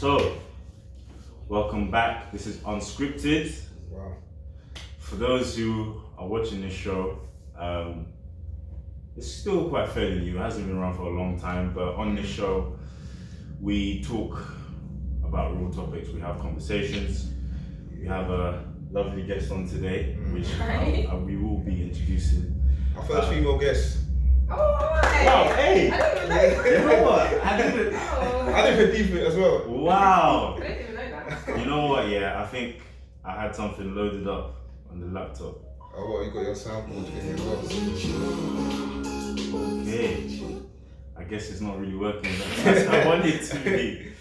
So, welcome back. This is Unscripted. Wow. For those who are watching this show, it's still quite fairly new. It hasn't been around for a long time, but on this show, we talk about real topics. We have conversations. We have a lovely guest on today, which we will be introducing. Our first female guest. Oh, hi. Wow, hey! I don't even know that. You know what? I didn't. I didn't deep it as well. Wow! I didn't even know that. You know what? Yeah, I think I had something loaded up on the laptop. Oh, what? You got your soundboard in as well. Okay. I guess it's not really working as I want it to be.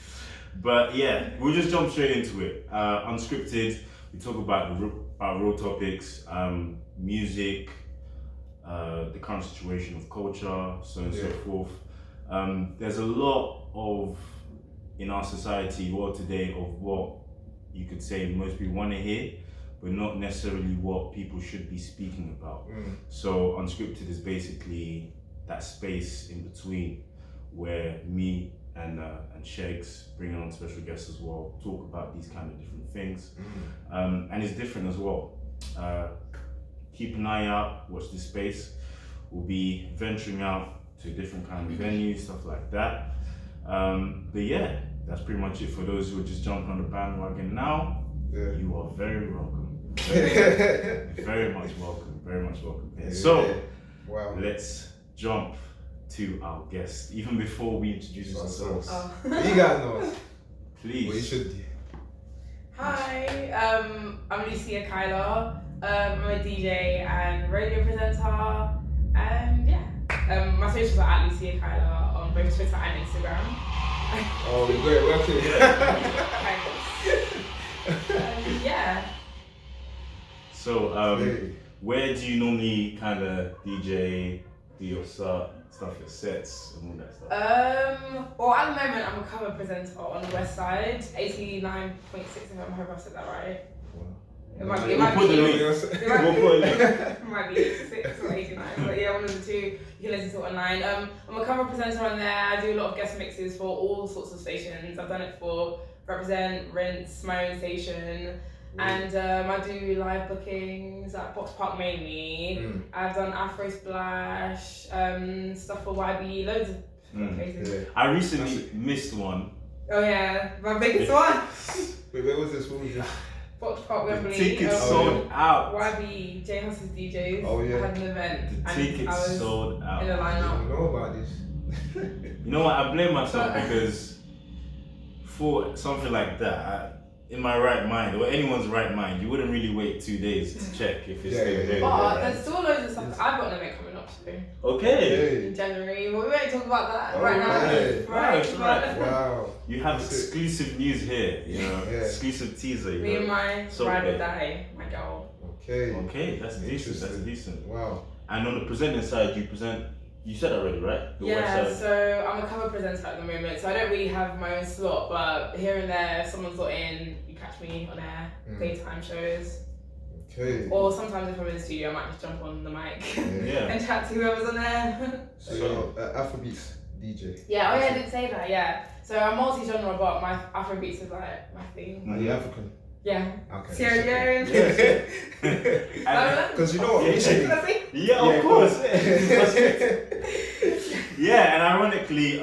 But yeah, we'll just jump straight into it. Unscripted, we talk about real topics, music, the current situation of culture, so on and so forth. There's a lot of, in our society, world today, of what you could say most people want to hear, but not necessarily what people should be speaking about. So Unscripted is basically that space in between where me and Shegs, bringing on special guests as well, talk about these kind of different things. And it's different as well. Keep an eye out, watch this space. We'll be venturing out to different kind of venues, stuff like that. But yeah, that's pretty much it for those who are just jumping on the bandwagon now. Yeah. You are very welcome. Very much welcome. Very much welcome. Yeah. So, wow. Let's jump to our guest. Even before we introduce ourselves, You guys know us. please. Well, you should. Hi, I'm Lucia Kyler. I'm a DJ and radio presenter. And yeah, my socials are at Lucia Kyler on both Twitter and Instagram. Oh, you're great working. Yeah. So, where do you normally kind of DJ, do your stuff, your sets, and all that stuff? Well, at the moment, I'm a cover presenter on the West Side, 89.6 FM. I hope I said that right. It might be. We'll put the link. It might be 86 or 89, but yeah, one of the two. You can listen to it online. I'm a cover presenter on there. I do a lot of guest mixes for all sorts of stations. I've done it for Represent, Rinse, my own station, and I do live bookings at Box Park mainly. I've done Afro Splash, stuff for YB, loads of places. I recently missed one. Oh yeah, my biggest one. Wait, where was this? What was this? Box Park Wembley. Tickets sold out. YB, J Hus's DJs. Oh, yeah. Had an event. The and tickets I was sold out. in the I lineup. don't know about this. You know what? I blame myself because for something like that, in my right mind, or anyone's right mind, you wouldn't really wait 2 days to check if it's still available. But right? there's still loads of stuff. I've got an event coming up soon. Okay. In January. But we won't talk about that Oh, right now. right. Wow. You have exclusive news here, you know, Yeah. exclusive teaser. You Me know. and my So ride or good. die, my girl. Okay. Okay, that's decent. That's Interesting. decent. Wow. And on the presenting side, you present. You said already, right? The Yeah, website. so I'm a cover presenter at the moment, so I don't really have my own slot, but here and there, if someone's not in, you catch me on air, daytime shows. Okay. Or sometimes if I'm in the studio, I might just jump on the mic Yeah. and chat to whoever's on there. So you're Afrobeats DJ. Yeah, oh yeah, I didn't say that, yeah. So I'm multi-genre, but my Afrobeats is like my thing. Are you African? Yeah. Okay. Sierra Leone. And- Because you know what? Yeah. Recently. Yeah, of course. Yeah, and ironically,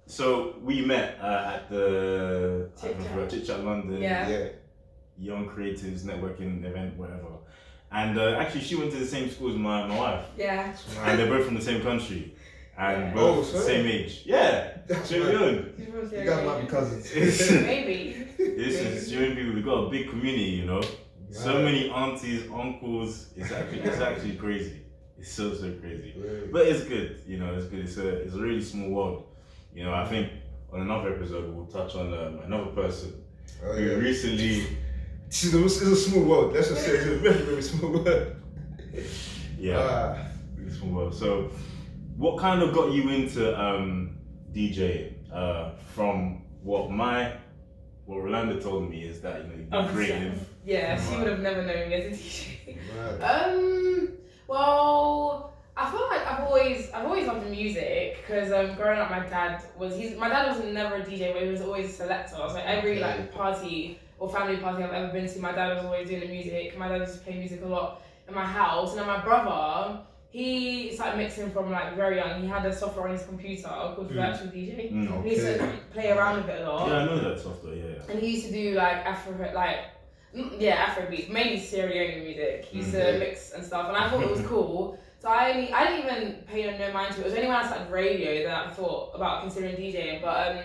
so we met at the Chit Chat London Yeah. Young Creatives Networking event, whatever. And actually, she went to the same school as my wife, Yeah. and they're both from the same country, and Yeah. both Oh, the same age. Yeah, Sierra Leone. She's from You Sierra guys might Leone. be cousins. Maybe. This is Sierra Leone. We've got a big community, you know. So Right. many aunties, uncles. It's actually crazy. It's so crazy. Right. But it's good, you know. It's good. It's a really small world, you know. I think on another episode we'll touch on another person Oh, who yeah. recently, It's a small world. Let's just say it's a very, very small world. really small world. So, what kind of got you into DJing? From what Rolanda told me is that you've been creative. Yeah, she would have never known me as a DJ. Right. Well, I feel like I've always loved music because growing up my dad was never a DJ, but he was always a selector. So every like party or family party I've ever been to, my dad was always doing the music. My dad used to play music a lot in my house, and then my brother, he started mixing from like very young. He had a software on his computer called Virtual DJ. And he used to play around with it a lot. Yeah, I know that software. Yeah. And he used to do like Afro beats, mainly Sierra Leone music. He used to mix and stuff, and I thought it was cool. So I didn't even pay no mind to it. It was only when I started radio that I thought about considering DJing. But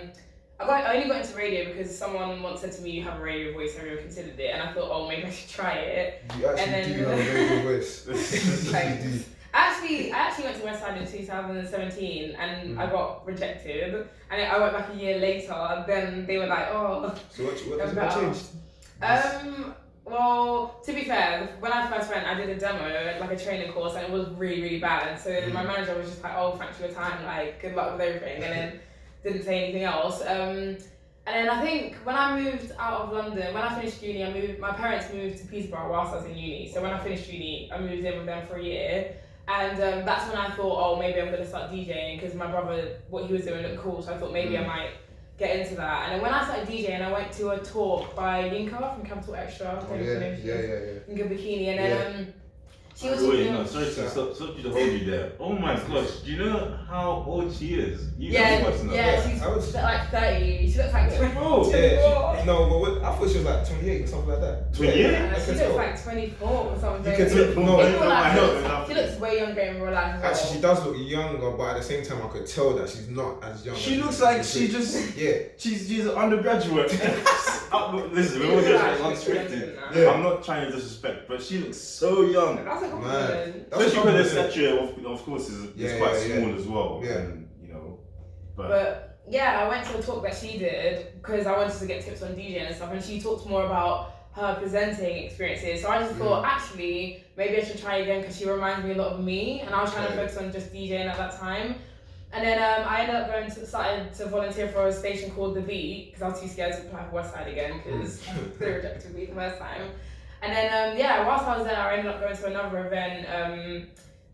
I only got into radio because someone once said to me, "You have a radio voice. Have you ever considered it?" And I thought, "Oh, maybe I should try it." You actually do have a radio voice. I actually went to Westside in 2017 and I got rejected. And I went back a year later. And then they were like, "Oh." So what changed? Well, to be fair, when I first went, I did a demo, like a training course, and it was really, really bad. So my manager was just like, "Oh, thanks for your time, like, good luck with everything," and then didn't say anything else. And then I think when I moved out of London, when I finished uni, my parents moved to Peterborough whilst I was in uni. So when I finished uni, I moved in with them for a year. And that's when I thought, oh, maybe I'm going to start DJing, because my brother, what he was doing looked cool, so I thought maybe I might get into that. And then when I started DJing, I went to a talk by Yinka from Capital Extra. Yinka Bikini, and then she was Wait, no, sorry to stop you to hold you there. Oh my gosh, do you know how old she is? She's like 30. She looks like 24. I thought she was like 28 or something like that. 28? Yeah, she looks like 24 or something. She looks way younger in real life as well. Actually, she does look younger, but at the same time, I could tell that she's not as young. She looks like she's an undergraduate. Listen, we're all just unscripted. Yeah. I'm not trying to disrespect, but she looks so young. That's a compliment. Especially because the stature, of course, is quite small as well. Yeah. And, But yeah, I went to a talk that she did because I wanted to get tips on DJing and stuff, and she talked more about her presenting experiences. So I just thought, actually, maybe I should try again because she reminds me a lot of me, and I was trying to focus on just DJing at that time. And then I ended up started to volunteer for a station called The Beat because I was too scared to apply for Westside again because they rejected me the first time. And then whilst I was there, I ended up going to another event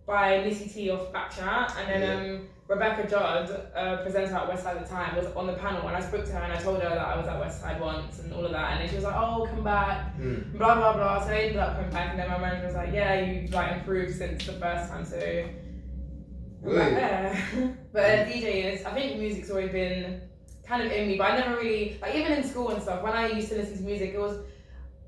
by Lissy T of Backchat, and then Rebecca Judd, presenter at Westside at the time, was on the panel, and I spoke to her and I told her that I was at Westside once and all of that, and then she was like, "Oh, come back," blah blah blah. So I ended up coming back, and then my manager was like, "Yeah, you've like improved since the first time." So right there. But DJing I think music's always been kind of in me, but I never really, like even in school and stuff, when I used to listen to music, it was,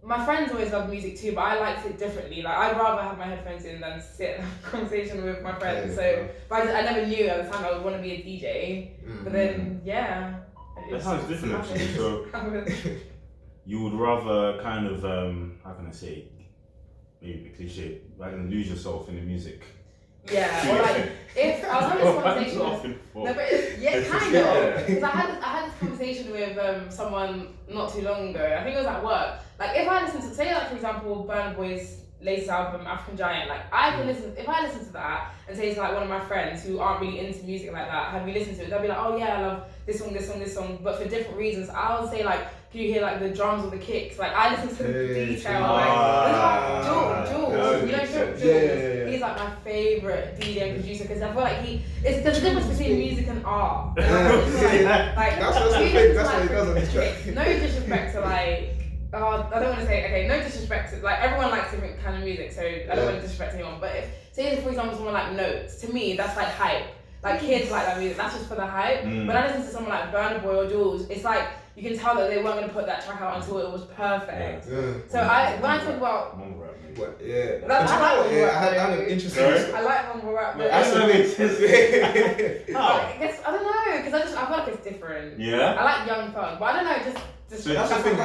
my friends always loved music too, but I liked it differently. Like I'd rather have my headphones in than sit and have a conversation with my friends. But I never knew at the time I would want to be a DJ. But then, that sounds different actually. So you would rather kind of, how can I say, maybe a cliche, like lose yourself in the music. Yeah, or like if I was having this conversation, kind of. Because I had this conversation with someone not too long ago. I think it was at work. Like if I listen to, say like for example, Burna Boy's latest album, African Giant. Like I can listen. If I listen to that and say to like one of my friends who aren't really into music like that, have you listened to it? They'll be like, "Oh yeah, I love this song, this song, this song," but for different reasons. I would say like, can you hear like the drums or the kicks? Like I listen to the detail. Jules, you know Jules? Yeah. He's like my favorite DJ and producer because I feel like there's a difference between music and art. That's the thing. That's what he does on his track. No disrespect to like. I don't want to say, no disrespect to, like, everyone likes different kind of music, so I don't want to disrespect anyone, but say for example someone like Notes, to me that's like hype, like kids like that music, that's just for the hype, but I listen to someone like Burna Boy or Jules, it's like, you can tell that they weren't going to put that track out until it was perfect. So when I talk about... I had an interesting... I like mumble rap, but... I don't know, because I feel like it's different. Yeah? I like Young Thug, but I don't know, just so that's the thing. I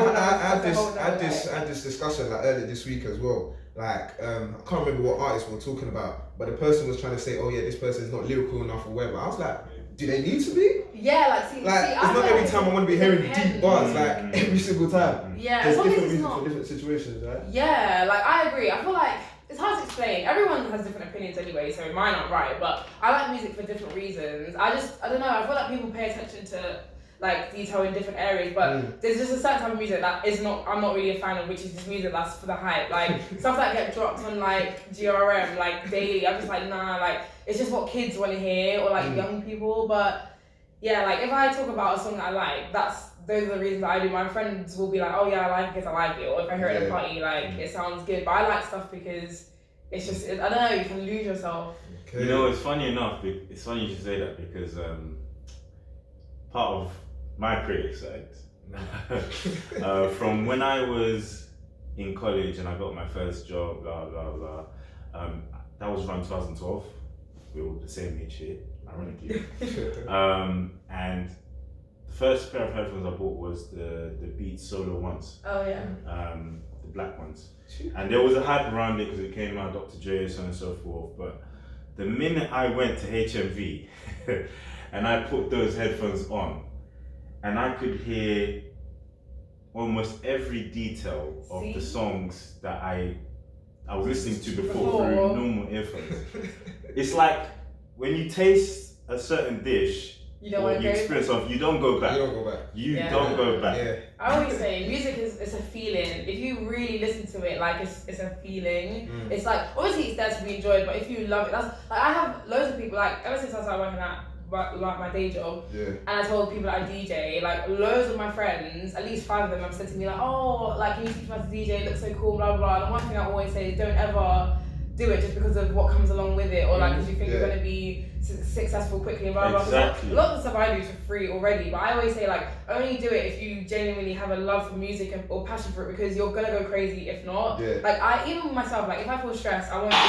had this discussion like earlier this week as well. Like I can't remember what artist we were talking about, but the person was trying to say, "Oh yeah, this person is not lyrical enough or whatever." I was like, "Do they need to be?" Yeah, it's not every time I want to be hearing deep bars like every single time. Yeah, there's different music for different situations, right? Yeah, like I agree. I feel like it's hard to explain. Everyone has different opinions anyway, so mine aren't right. But I like music for different reasons. I don't know. I feel like people pay attention to like detail in different areas, but there's just a certain type of music that I'm not really a fan of, which is just music that's for the hype. Like stuff that get dropped on like GRM like daily. I'm just like, nah, like it's just what kids want to hear or like young people. But yeah, like if I talk about a song that I like, those are the reasons that I do. My friends will be like, oh yeah, I like it because I like it, or if I hear it at a party, like it sounds good. But I like stuff because it's just, I don't know, you can lose yourself. You know, it's funny enough. It's funny you should say that because part of my creative side, from when I was in college and I got my first job, blah blah blah. That was around 2012. We were all the same age here, ironically. And the first pair of headphones I bought was the Beats Solo ones. Oh yeah. The black ones. And there was a hype around it because it came out, Dr. J, so on and so forth. But the minute I went to HMV and I put those headphones on, and I could hear almost every detail of the songs that I was listening to before through normal earphones. It's like when you taste a certain dish or you experience of, you don't go back. You don't go back. You don't go back. Yeah. I always say music is a feeling. If you really listen to it, like it's a feeling. It's like, obviously it's there to be enjoyed, but if you love it, that's like, I have loads of people, like ever since I started working at like my day job, and I told people that I DJ, like loads of my friends, at least 5 of them have said to me like, oh, like can you teach me how to DJ, it looks so cool, blah blah blah. And one thing I always say is don't ever do it just because of what comes along with it, or like because you think you're going to be successful quickly and blah blah blah. Exactly. A lot of the stuff I do is for free already, but I always say like only do it if you genuinely have a love for music or passion for it, because you're gonna go crazy if not. Like even myself, like if I feel stressed, I won't do it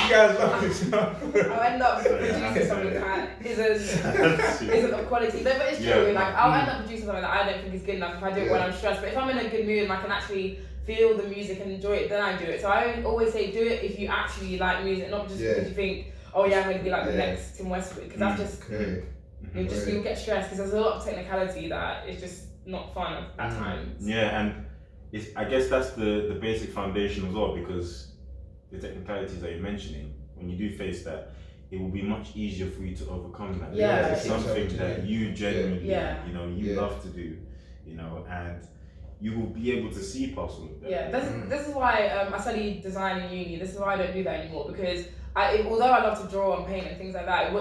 You guys love this stuff. I'll end up producing something that isn't of quality. No, but it's true. Like I'll end up producing something that I don't think is good enough if I do it when I'm stressed. But if I'm in a good mood and I can actually feel the music and enjoy it, then I do it. So I always say do it if you actually like music, not just because you think, oh yeah, I'm going to be like the next Tim Westwood, because that's just you'll get stressed because there's a lot of technicality that is just not fun at times. Yeah, and I guess that's the basic foundation as well, because the technicalities that you're mentioning, when you do face that, it will be much easier for you to overcome that. Yeah, it's something that you genuinely, you Yeah. love to do, and you will be able to see past all of that. Yeah, this is why I studied design in uni. This is why I don't do that anymore, because although I love to draw and paint and things like that,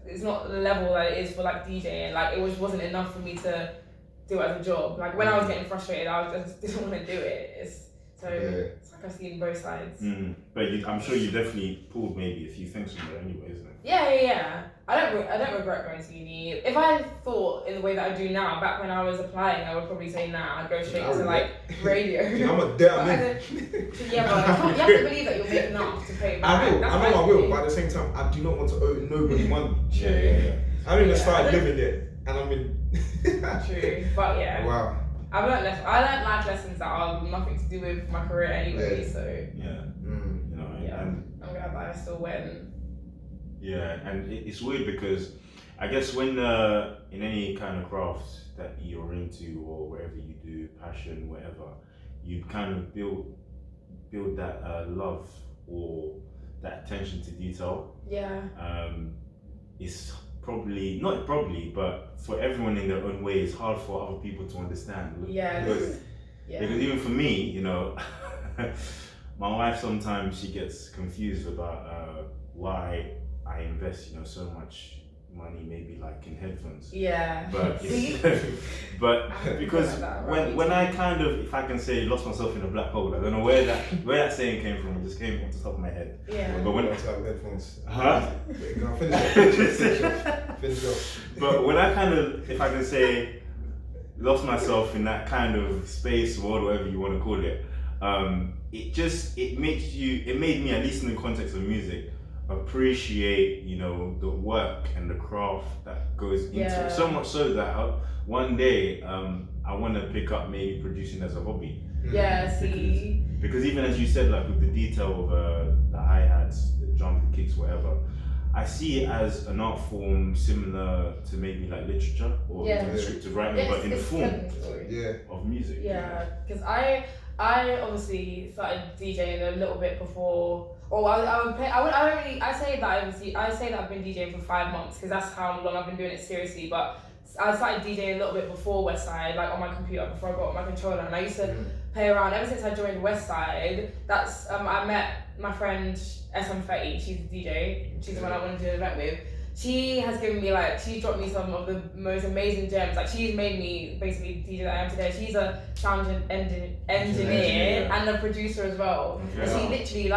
it's not the level that it is for like DJing. Like it wasn't enough for me to do it as a job. Like when I was getting frustrated, I just didn't want to do it. It's like I've seen both sides. But I'm sure you definitely pulled maybe a few things from there anyway, isn't it? Yeah. I don't regret going to uni. If I thought in the way that I do now, back when I was applying, I would probably say nah. I'd go straight to like radio. I'm a damn man. Yeah, but you have to believe that you'll make enough to pay back. I will, but at the same time, I do not want to owe nobody money. True. I haven't even started living there, and I'm in. True, but yeah. Wow. I learned life lessons that are nothing to do with my career anyway. So I'm glad that I still went. Yeah, and it's weird because I guess when in any kind of craft that you're into or wherever you do, passion, whatever, you kind of build that love or that attention to detail. Yeah. It's but for everyone in their own way, it's hard for other people to understand. Because even for me, my wife sometimes she gets confused about why I invest, so much money maybe like in headphones. Yeah. But but because when I kind of, if I can say, lost myself in a black hole, I don't know where that saying came from. It just came off the top of my head. Yeah. But when I have headphones. Finish off. But when I kind of, if I can say, lost myself in that kind of space, world, whatever you want to call it, it made me, at least in the context of music, appreciate the work and the craft that goes into it, so much so that one day I want to pick up maybe producing as a hobby. Because even as you said, like with the detail of the hi-hats, the drums, the kicks, whatever, I see it as an art form similar to maybe like literature or descriptive writing, but in the form of music. Because I obviously started DJing a little bit before. I say that I've been DJing for 5 months because that's how long I've been doing it seriously. But I started DJing a little bit before Westside, like on my computer before I got my controller, and I used to play around. Ever since I joined Westside, that's I met my friend SM30. She's a DJ. She's the one I wanted to do an event with. She has given me she dropped me some of the most amazing gems. Like she's made me basically the DJ that I am today. She's a sound engineer and a producer as well. Okay. And she literally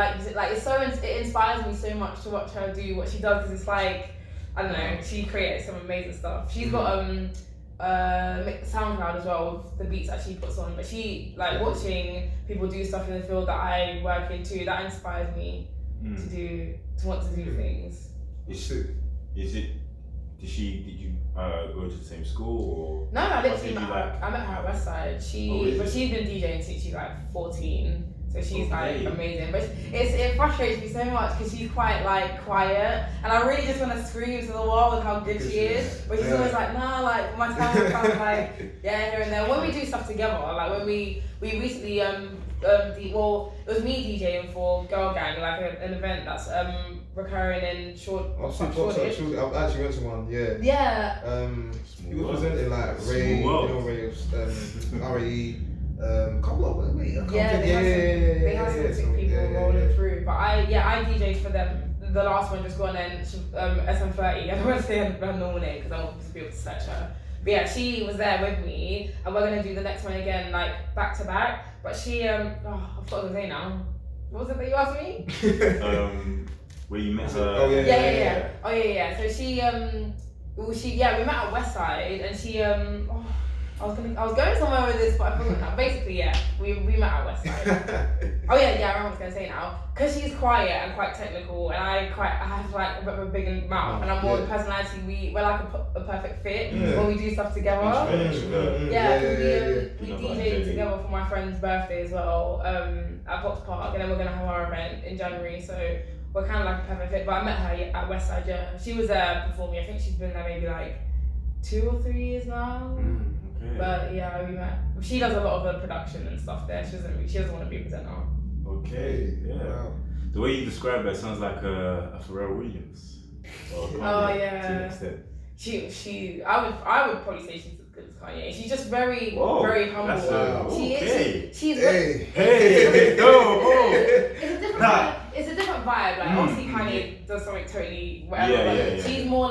it's so it inspires me so much to watch her do what she does because it's like I don't know. She creates some amazing stuff. She's got SoundCloud as well with the beats that she puts on. But she watching people do stuff in the field that I work in too. That inspires me to want to do things. Did you go to the same school or? No, I literally met her. I met her at Westside. But she's been DJing since she's 14, so she's amazing. But it frustrates me so much because she's quite quiet, and I really just want to scream to the world with how good she is. But she's always nah, my time will come, here and there. When we do stuff together, when we recently it was me DJing for Girl Gang, an event that's recurring in Shoreditch. I've actually went to one, yeah. Yeah. He was presenting Ray, Raves, RAE, couple of they have some sick people rolling through. But I DJed for them. The last one just gone and SM30. I don't want to say her normal name because I want people to search her. But yeah, she was there with me, and we're gonna do the next one again, back to back. But she, I forgot what to say now. What was it that you asked me? Where you met her? Oh yeah. Oh yeah. So we met at Westside, and she, I was going somewhere with this, but I forgot now. Basically, we met at Westside. I remember what I was gonna say now. Cause she's quiet and quite technical, and I have a bit of a big mouth, and I'm more the personality. We're a perfect fit when we do stuff together. We DJed together for my friend's birthday as well at Fox Park, and then we're gonna have our event in January. So we're kind of a perfect fit. But I met her at Westside. Yeah, she was there before me. I think she's been there maybe 2 or 3 years now. Okay. But yeah, we met. She does a lot of the production and stuff there. She doesn't want to be a presenter. Okay, yeah. Wow. The way you describe her sounds like a Pharrell Williams. Yeah. To an extent. I would probably say she's as good as Kanye. She's just very humble. She's It's a different vibe. Obviously Kanye does something totally whatever. She's more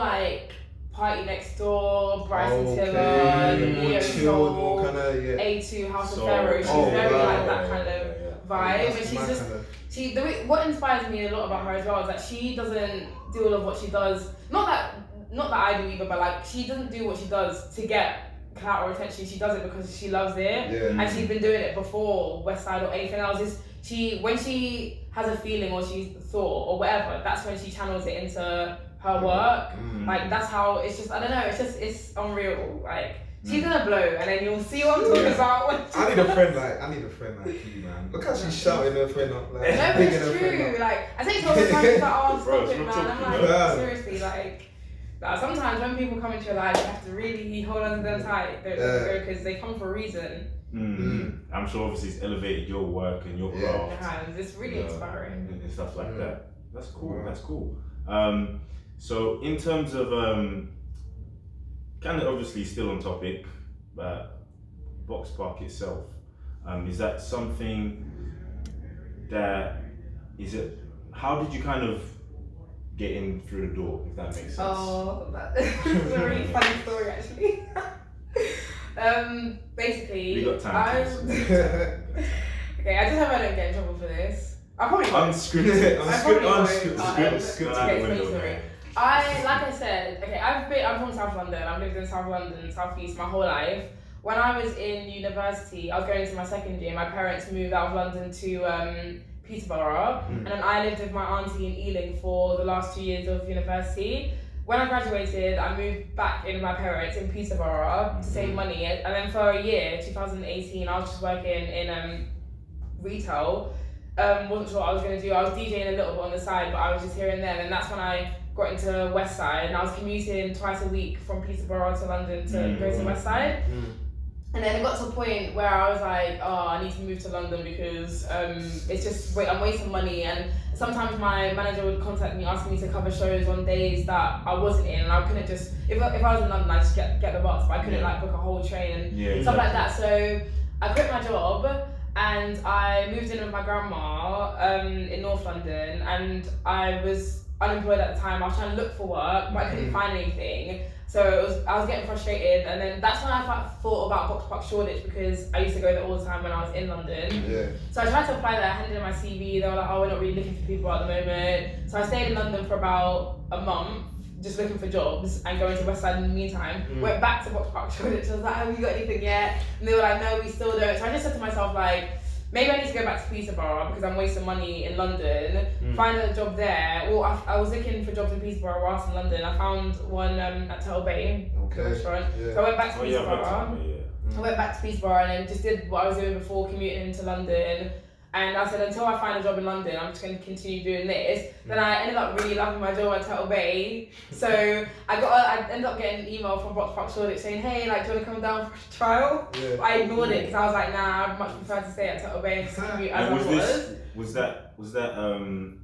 Party Next Door, Bryson Tiller, Neo Soul, A2, House of Pharaoh. She's very that kind of vibe, and she's just what inspires me a lot about her as well is that she doesn't do all of what she does. Not that I do either, but she doesn't do what she does to get clout or attention. She does it because she loves it, and she's been doing it before Westside or anything else. When she has a feeling or she's thought or whatever, that's when she channels it into her work. That's how it's just. I don't know. It's unreal. She's gonna blow, and then you'll see what I'm talking about. I need a friend like you, man. Look how she's shouting her friend up. No, but it's true. I say to her all the time, she's oh, stop it, man. I'm seriously, sometimes when people come into your life, you have to really hold on to them tight. Don't go because they come for a reason. I'm sure obviously it's elevated your work and your craft. It's really inspiring. And stuff like that. That's cool. That's cool. So in terms of kind of obviously still on topic, but Box Park itself, is that something how did you kind of get in through the door, if that makes sense? Oh, that's a really funny story actually. Basically, we got time. Okay, I just hope I don't get in trouble for this. I probably Unscripted. Like I said, I'm from South London. I've lived in South London, South East my whole life. When I was in university, I was going into my second year. My parents moved out of London to Peterborough, and then I lived with my auntie in Ealing for the last 2 years of university. When I graduated, I moved back in with my parents in Peterborough to save money, and then for a year, 2018, I was just working in retail. Wasn't sure what I was going to do. I was DJing a little bit on the side, but I was just here and there, and that's when I got into Westside, and I was commuting twice a week from Peterborough to London to go to Westside. And then it got to a point where I was like, I need to move to London because it's just I'm wasting money. And sometimes my manager would contact me asking me to cover shows on days that I wasn't in, and I couldn't just if I was in London, I just get the bus, but I couldn't book a whole train and stuff like that. So I quit my job, and I moved in with my grandma in North London, and I was unemployed at the time. I was trying to look for work, but I couldn't find anything. So I was getting frustrated, and then that's when I thought about Box Park Shoreditch, because I used to go there all the time when I was in London. Yeah. So I tried to apply there, I handed in my CV, they were like, oh, we're not really looking for people at the moment. So I stayed in London for about a month, just looking for jobs and going to West Side in the meantime. Went back to Box Park Shoreditch, I was like, have you got anything yet? And they were like, no, we still don't. So I just said to myself, like, maybe I need to go back to Peterborough because I'm wasting money in London. Find a job there. Well, I was looking for jobs in Peterborough whilst in London. I found one at Turtle Bay restaurant. Yeah. So I went back to Peterborough. Yeah. I went back to Peterborough and then just did what I was doing before commuting into London. And I said, until I find a job in London, I'm just going to continue doing this. Then I ended up really loving my job at Turtle Bay. So I ended up getting an email from Box Park Shoreditch saying, hey, like, do you want to come down for a trial? Yeah. But I ignored it because I was like, nah, I'd much prefer to stay at Turtle Bay and just commute as I was. Was that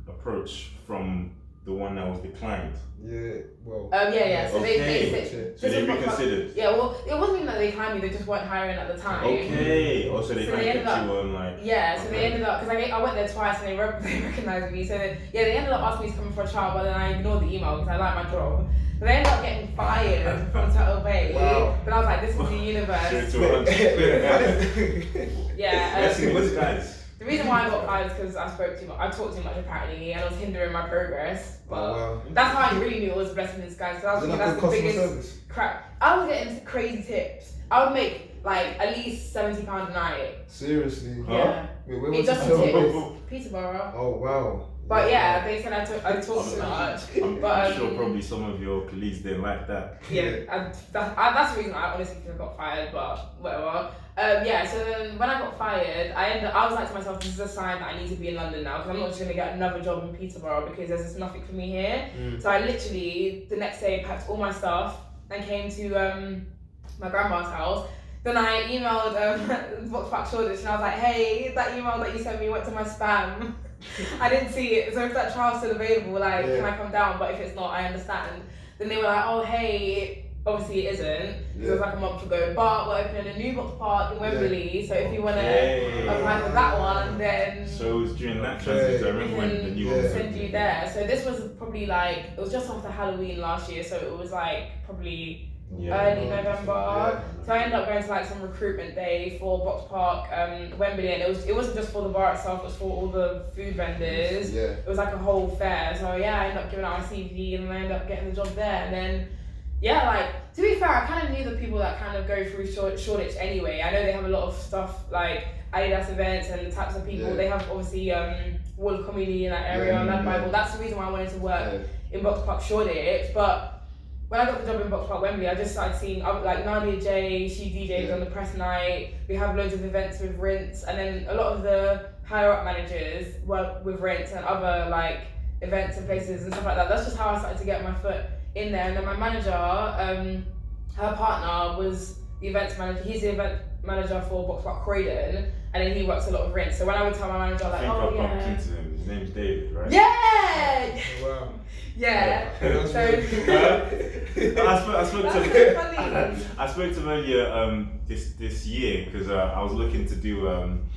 approach from the one that was declined? Yeah, well. Yeah. So Okay. they So they reconsidered. Yeah, well, it wasn't even that they declined me, they just weren't hiring at the time. Okay. Also, they So kind they of ended kept up- you on like. Yeah, so Okay. they ended up, because I went there twice and they recognized me. So they ended up asking me to come in for a trial, but then I ignored the email because I like my job. But they ended up getting fired from Turtle Bay. Wow. But I was like, this is the universe. Yeah. Blessing in disguise. The reason why I got fired is because I spoke too much. I talked too much apparently, and I was hindering my progress. But Wow. that's how I really knew it was a blessing in disguise. Because I was Is it thinking not that's good the customer biggest service? crap. I was getting crazy tips. I would make like at least £70 a night. Seriously? Huh? Yeah. Wait, where It was just the tips. film? Peterborough. Oh, wow. But yeah, they said I talk too much. I'm But, sure probably some of your colleagues didn't like that. Yeah, that's the reason I honestly think I got fired, but whatever. So then when I got fired, I was like to myself, this is a sign that I need to be in London now, because I'm not just going to get another job in Peterborough because there's just nothing for me here. So I literally, the next day, packed all my stuff and came to my grandma's house. Then I emailed Box Park Shoreditch and I was like, hey, that email that you sent me went to my spam. I didn't see it, so if that trial's still available, like, can I come down? But if it's not, I understand. Then they were like, oh, hey, obviously it isn't, because it was like a month ago, but we're opening a new Box Park in Wembley, so if you want to apply for that one, then So it was during that transit, I remember when the new one was send you there. So this was probably like, it was just after Halloween last year, so it was like probably early November. So I ended up going to like some recruitment day for Box Park, Wembley, and it wasn't just for the bar itself, it was for all the food vendors. Yeah. It was like a whole fair. So yeah, I ended up giving out my CV and then I ended up getting the job there. And then like, to be fair, I kind of knew the people that kind of go through Shoreditch anyway. I know they have a lot of stuff like Adidas events and the types of people. They have obviously Wall of Comedy in that area, and that Bible. That's the reason why I wanted to work in Box Park Shoreditch. But when I got the job in Box Park Wembley, I just started seeing like Nadia J, she DJs on the press night. We have loads of events with Rinse, and then a lot of the higher up managers work with Rinse and other like events and places and stuff like that. That's just how I started to get my foot in there. And then my manager, her partner was the events manager. He's the event manager for Box Park Croydon, and then he works a lot with Rinse. So when I would tell my manager like, I think oh I bumped yeah, into him. His name's David, right? yeah, Wow. yeah. That's So I spoke that's to so funny. I spoke to him earlier this year because I was looking to do an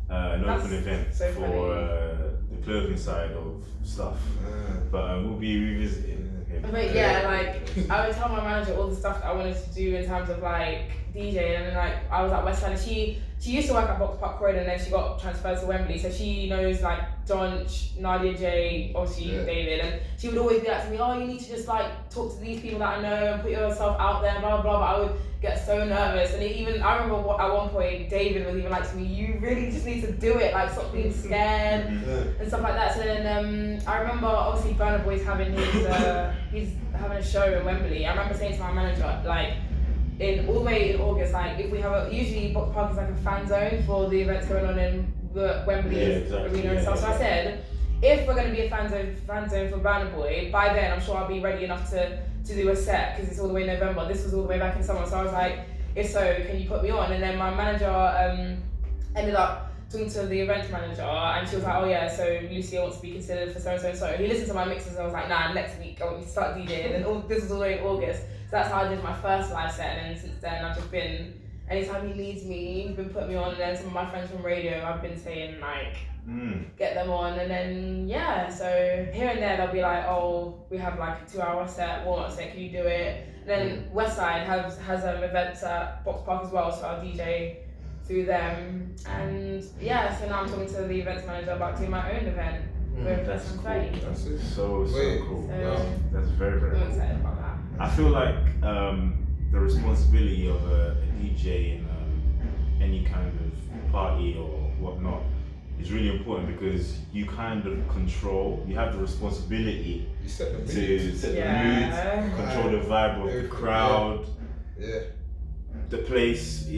That's open event so for funny. the clothing side of stuff, but we'll be revisiting him. But yeah, like I would tell my manager all the stuff that I wanted to do in terms of like DJing, and then like I was at West Side, and she used to work at Box Park Croydon, and then she got transferred to Wembley, so she knows like John, Nadia J, obviously David, and she would always be like to me, oh, you need to just like talk to these people that I know and put yourself out there, blah blah blah. But I would get so nervous, and I remember at one point David was even like to me, you really just need to do it, like stop being scared and stuff like that. So then I remember obviously Burna Boy's having he's having a show in Wembley. I remember saying to my manager like, all the way in August, like if we have usually Box Park is like a fan zone for the events going on in the Wembley arena and stuff. So I said, if we're going to be a fan zone for Burna Boy, by then I'm sure I'll be ready enough to do a set, because it's all the way in November. This was all the way back in summer, so I was like, if so, can you put me on? And then my manager ended up talking to the event manager, and she was like, oh yeah, so Lucia wants to be considered for so and so and so. He listened to my mixes and I was like, nah, next week I want you to start DJing. And then this was all the way in August. So that's how I did my first live set, and then since then I've just been anytime he needs me, he's been putting me on. And then some of my friends from radio, I've been saying like, get them on. And then so here and there they'll be like, oh, we have like a 2-hour set, warm-up set, can you do it? And then Westside has events at Box Park as well, so I'll DJ through them. And so now I'm talking to the events manager about doing my own event with That's First cool. and 30. That's it. So cool. So, Wow. That's very, very I'm cool. excited about that. I feel like the responsibility of a DJ in any kind of party or whatnot is really important because you kind of you have the responsibility You set the mood. to set the mood, control the vibe of the crowd. Yeah. The place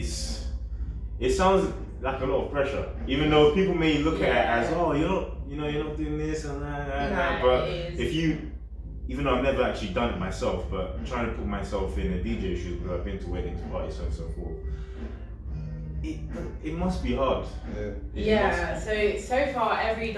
it sounds like a lot of pressure, even though people may look at it as, oh, you're not doing this and that, but even though I've never actually done it myself, but trying to put myself in a DJ shoes because I've been to weddings, parties, so on and so forth, it must be hard. So far every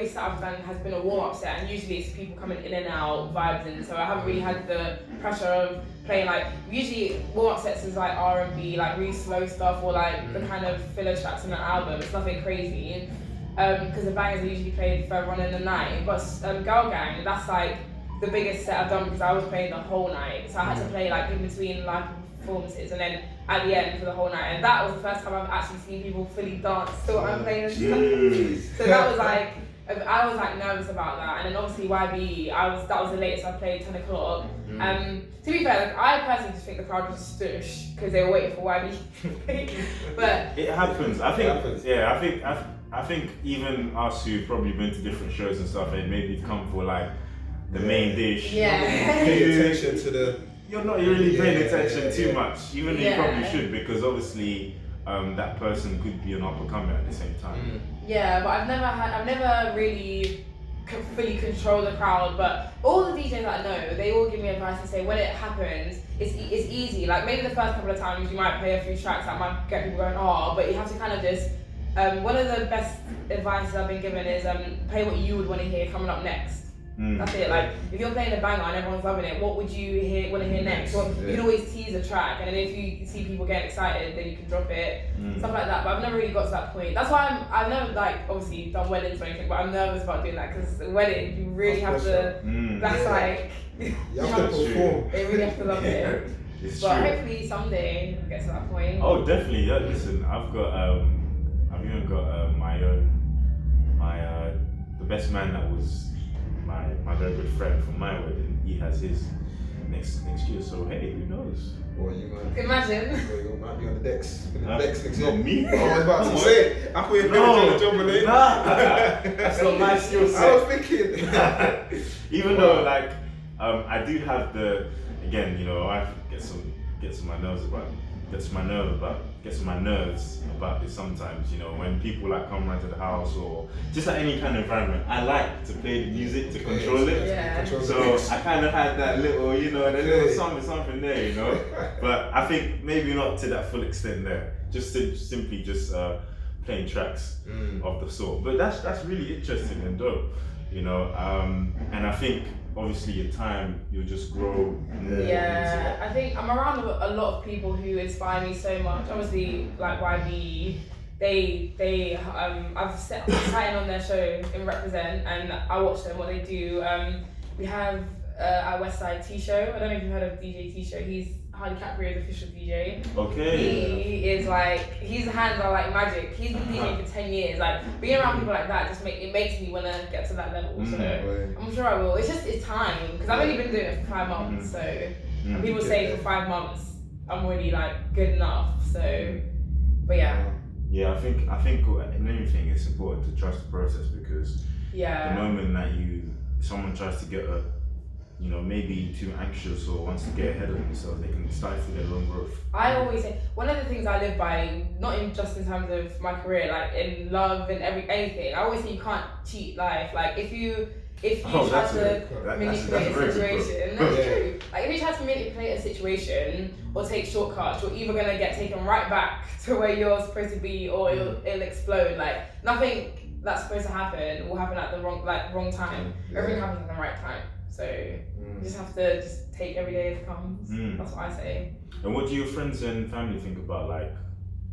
set I've done has been a warm-up set, and usually it's people coming in and out, vibes, and so I haven't really had the pressure of playing like, usually warm-up sets is like R&B, like really slow stuff, or like the kind of filler tracks in an album. It's nothing crazy, because the bangers are usually played further on in the night. But Girl Gang, that's like the biggest set I've done because I was playing the whole night, so I had to play like in between live performances and then at the end for the whole night, and that was the first time I've actually seen people fully dance to what I'm playing and stuff. So that was like, I was like nervous about that. And then obviously YB, that was the latest I played, 10 o'clock. To be fair, like, I personally just think the crowd was stush because they were waiting for YB. But it happens. I think I think even us who've probably been to different shows and stuff, and maybe come for like the main dish. Pay attention to the. You're not really paying attention too much, even though you probably should, because obviously that person could be an up and comer at the same time. Yeah, but I've never really fully controlled the crowd. But all the DJs that I know, they all give me advice and say when it happens, it's easy. Like maybe the first couple of times you might play a few tracks that might get people going, oh, but you have to kind of just. One of the best advices I've been given is play what you would want to hear coming up next. That's it. Like if you're playing a banger and everyone's loving it, what would you want to hear next? Or you can always tease a track, and then if you see people getting excited, then you can drop it, stuff like that. But I've never really got to that point. That's why I've never obviously done weddings or anything, but I'm nervous about doing that because the wedding you really have to. That's like you have to perform. They really have to love it. It's but true. hopefully someday we'll get to that point. Oh, definitely. Yeah. Listen, I've even got my own the best man that was my very good friend from my wedding. He has his next year, so hey, who knows? Or you might. Imagine. You might be on the decks. Decks next Not year. me. I was about to say. I thought you were going to jump on it. That's not my skill set. I was thinking. Even though like I do have the again, I gets on my nerves about this sometimes, when people like come round to the house or just at any kind of environment. I like to play the music to control it. Yeah. So I kind of had that little, little something there, But I think maybe not to that full extent there. Just simply playing tracks of the sort. But that's really interesting and dope, And I think obviously in time you'll just grow more. Yeah, I think I'm around a lot of people who inspire me so much. Obviously, like YB, I've sat in on their show in Represent, and I watch them what they do. We have at Westside T-Show. I don't know if you've heard of DJ T-Show. He's Harley Caprio's official DJ. Okay. He is like, his hands are like magic. He's been DJing for 10 years. Like being around people like that makes me want to get to that level. So I'm sure I will. It's time because I've only been doing it for 5 months. So and people say for 5 months I'm already like good enough. So, but yeah. Yeah, I think in anything it's important to trust the process because the moment that someone tries to get maybe too anxious or wants to get ahead of themselves, they can stifle their own growth. I always say one of the things I live by, not just in terms of my career, like in love and anything. I always say you can't cheat life. Like if you try to manipulate a situation, that's true. Like if you try to manipulate a situation or take shortcuts, you're either gonna get taken right back to where you're supposed to be, or it'll explode. Like nothing that's supposed to happen will happen at the wrong time. Everything happens at the right time. So you just have to take every day as it comes. That's what I say. And what do your friends and family think about like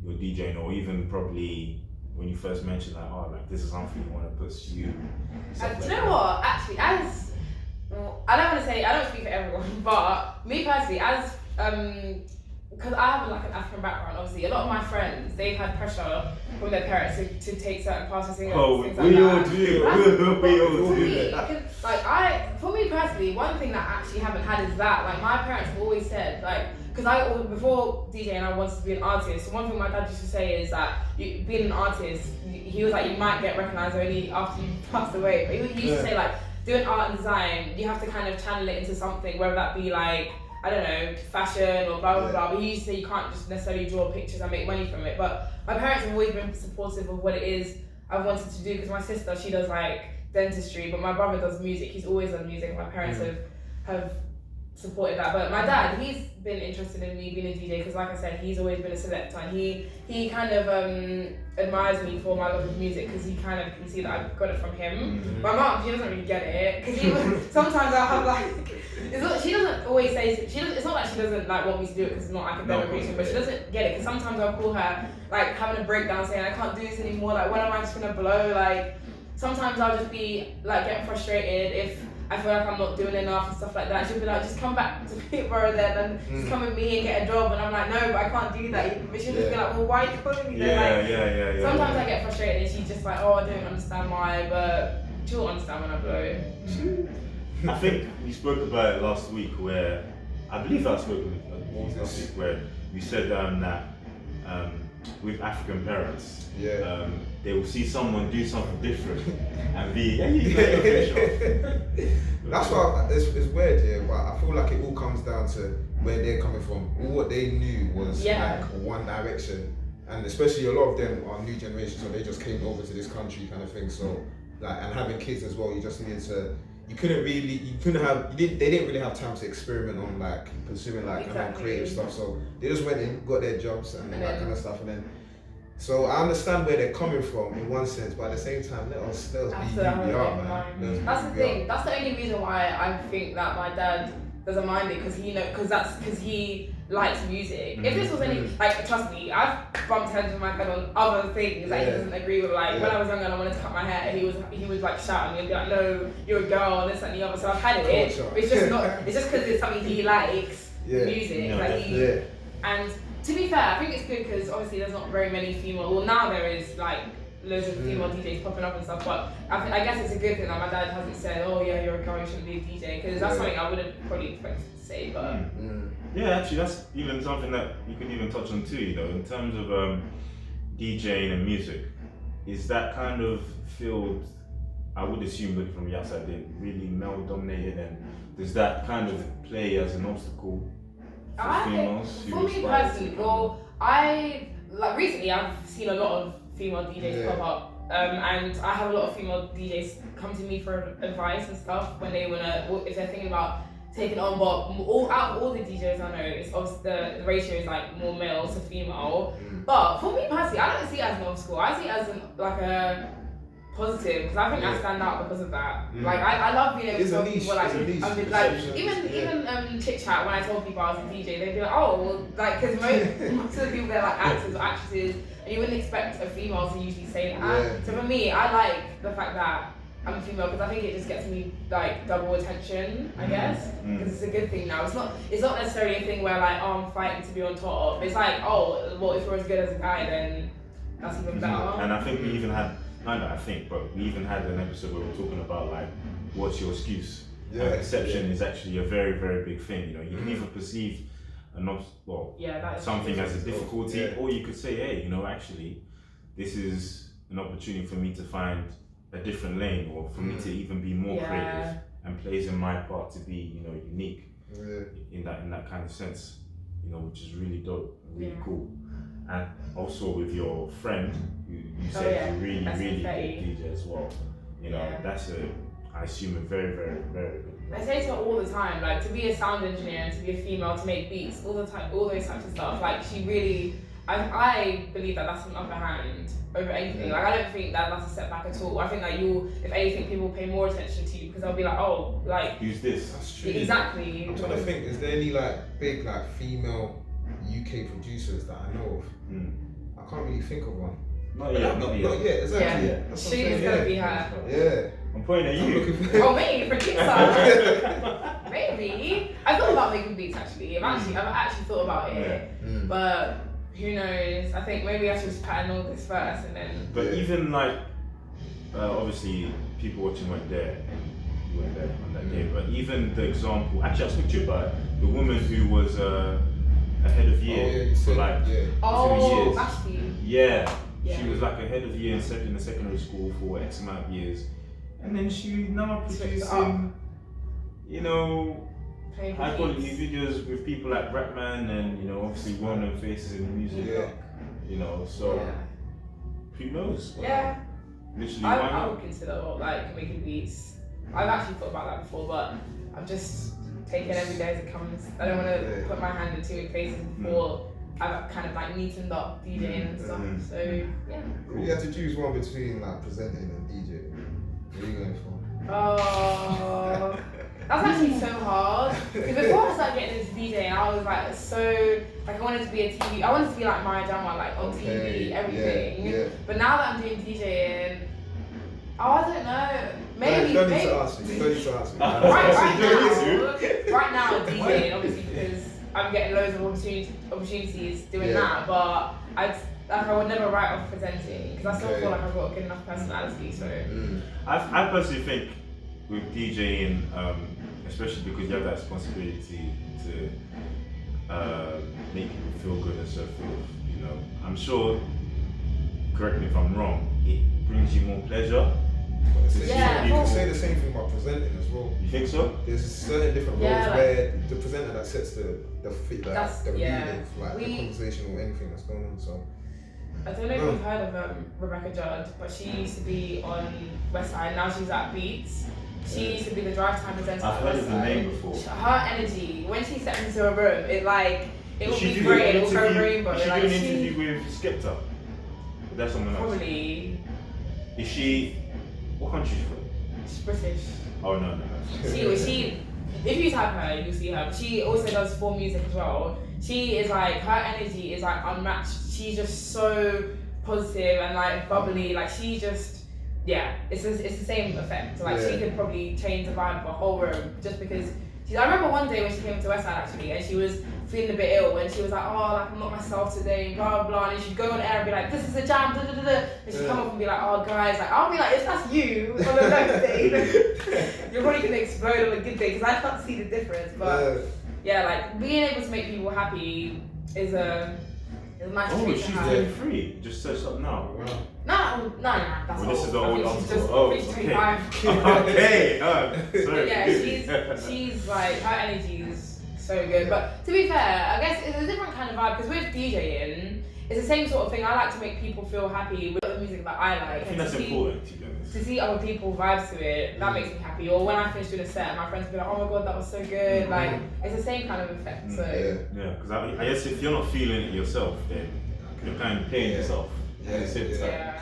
you're DJing, or even probably when you first mentioned like, oh, like this is something you want to pursue? Do you know what? Actually, as I don't want to say, I don't speak for everyone, but me personally, as because I have like an African background, obviously, a lot of my friends, they've had pressure from their parents to take certain classes and things like we all that. do. We all do. For me personally, one thing that I actually haven't had is that, like, my parents have always said, like, because before DJing, I wanted to be an artist. So one thing my dad used to say is that being an artist, he was like, you might get recognized only after you passed away. But he used to say, like, doing art and design, you have to kind of channel it into something, whether that be like, I don't know, fashion or blah blah blah. But he used to say you can't just necessarily draw pictures and make money from it. But my parents have always been supportive of what it is I wanted to do, because my sister, she does like dentistry, but my brother does music. He's always done music. My parents have supported that. But my dad, he's been interested in me being a DJ because, like I said, he's always been a selector, and he kind of admires me for my love of music, because he kind of can see that I got it from him. My mom, she doesn't really get it, because sometimes I'll have like, she doesn't always say, it's not like she doesn't like want me to do it because it's not academic reason, but she doesn't get it, because sometimes I'll call her like having a breakdown saying I can't do this anymore, like when am I just gonna blow, like sometimes I'll just be like getting frustrated if I feel like I'm not doing enough and stuff like that. She'll be like, just come back to Peterborough then, and just come with me and get a job. And I'm like, no, but I can't do that. But she'll just be like, well, why are you calling me then? Like, sometimes I get frustrated and she's just like, oh, I don't understand why, but she'll understand when I blow it. I think we spoke about it last week, where I believe I spoke last week, where you said that with African parents, they will see someone do something different and be, That's why it's weird, yeah, but I feel like it all comes down to where they're coming from. All what they knew was like one direction, and especially a lot of them are new generation, so they just came over to this country kind of thing. So like, and having kids as well, you just needed to. They didn't really have time to experiment on like pursuing like creative stuff. So they just went in, got their jobs and that kind of stuff, and then. So I understand where they're coming from in one sense, but at the same time, let us be who we are, man. That's the thing. That's the only reason why I think that my dad doesn't mind it, because he likes music. If this was any, like, trust me, I've bumped heads with my dad on other things that he doesn't agree with. Like when I was younger and I wanted to cut my hair, he would like shout at me and be like, no, you're a girl, and this and the other. So I've had it. It's just not. It's just because it's something he likes. Music, and. To be fair, I think it's good because obviously there's not very many female. Well, now there is like loads of female DJs popping up and stuff. But I guess it's a good thing that my dad hasn't said, "Oh yeah, you're a girl, you shouldn't be a DJ," because that's something I wouldn't probably expect to say. But yeah, actually, that's even something that you could even touch on too. You know, in terms of DJing and music, is that kind of field? I would assume, looking from the outside, really male dominated, and does that kind of play as an obstacle? For me personally, recently I've seen a lot of female DJs pop up, and I have a lot of female DJs come to me for advice and stuff when they if they're thinking about taking on. But out of all the DJs I know, it's obviously the ratio is like more male to female. But for me personally, I don't see it as an obstacle. I see it as like a positive, because I think I stand out because of that. Like I love being able to tell people even chit chat, when I told people I was a DJ, they'd be like, oh well, like, because most of the people they're like actors or actresses, and you wouldn't expect a female to usually say that. So for me, I like the fact that I'm a female, because I think it just gets me like double attention, I guess, because it's a good thing now. It's not necessarily a thing where like, oh, I'm fighting to be on top. It's like, oh well, if you're as good as a guy, then that's even better. And I think we even had. Not that I think, but we even had an episode where we were talking about like, what's your excuse? And perception is actually a very, very big thing. You know, you can either perceive something as a difficulty, or you could say, hey, you know, actually, this is an opportunity for me to find a different lane, or for me to even be more creative, and plays in my part to be, you know, unique in that kind of sense. You know, which is really dope, really cool. And also with your friend, you said you really good DJ as well. You know, that's I assume a very, very, very good. I say to her all the time, like, to be a sound engineer and to be a female, to make beats, all those types of stuff. Like, she really, I believe that that's an upper hand over anything. Like, I don't think that that's a setback at all. I think that if anything, people pay more attention to you, because they'll be like, oh, like, use this. That's true. Exactly. I'm trying to think, is there any like big like female UK producers that I know of? I can't really think of one. Not yet. Not yet, exactly. Yeah. That's what I'm She is saying, gonna be her. Yeah. I'm pointing at I'm you. looking for Oh, me, producer. Maybe. I thought about making beats actually. I've actually thought about it, but who knows? I think maybe I should just pattern all this first and then. But even like, obviously, people watching weren't there. You weren't there on that day. But even the example, actually, I spoke to you about it. The woman who was ahead of year for like 2 years. Actually. Yeah. Yeah. She was like ahead of year in the secondary school for X amount of years, and then she now producing, you know, high quality videos with people like Bratman and you know obviously well-known faces in the music. Yeah. You know, so who knows? Yeah. Literally, I would consider like making beats. I've actually thought about that before, but I'm just taking every day as it comes. I don't want to put my hand in too many places before I've kind of like neatened up DJing and stuff. So yeah. If you had to choose one between like presenting and DJ, what are you going for? Oh, that's actually so hard. Because before I started getting into DJing, I was like so like I wanted to be a TV. I wanted to be like my drama, like on TV, everything. Yeah. But now that I'm doing DJing, I don't know. Maybe. Don't need to ask me. Don't need to ask me. Right now, DJing obviously because I'm getting loads of opportunities doing that, but I would never write off presenting because I still feel like I've got a good enough personality. So I personally think with DJing, especially because you have that responsibility to make people feel good and so forth. You know, I'm sure. Correct me if I'm wrong. It brings you more pleasure. You can say the same thing about presenting as well. You think so? There's certain different roles where the presenter that sets the meaning, like the conversation or anything that's going on. So I don't know if you've heard of Rebecca Judd, but she used to be on West Side. Now she's at Beats. She used to be the drive time presenter. I've heard of the name before. Her energy when she steps into a room, it would be great. It would go rainbow. She do an interview with Skepta. That's someone else. Probably. Is she? What country is she from? She's British. Oh no. She. If you type her, you'll see her. She also does full music as well. She is like her energy is like unmatched. She's just so positive and like bubbly. Like she just it's the same effect. Like she could probably change the vibe of a whole room just because. I remember one day when she came to West Side actually, and she was feeling a bit ill, and she was like, "Oh, like I'm not myself today," blah blah blah. And she'd go on air and be like, "This is a jam," da da da da. And she'd come up and be like, "Oh, guys," like I'll be like, "If that's you on a low day, you're probably gonna explode on a good day," because I can't see the difference. But like being able to make people happy is a nice thing to have. Oh, she's 23. Just search up now. Wow. No, that's well, this is the old article. Oh, she's 25. Okay. Sorry. Yeah, she's like her energy is so good. But to be fair, I guess it's a different kind of vibe because with DJing, it's the same sort of thing. I like to make people feel happy with the music that I like. I think that's important to be honest. To see other people vibe to it, that makes me happy. Or when I finish doing a set, my friends will be like, "Oh my god, that was so good!" Like it's the same kind of effect. So because I guess if you're not feeling it yourself, then you're kind of paying yourself. Yeah. Yeah.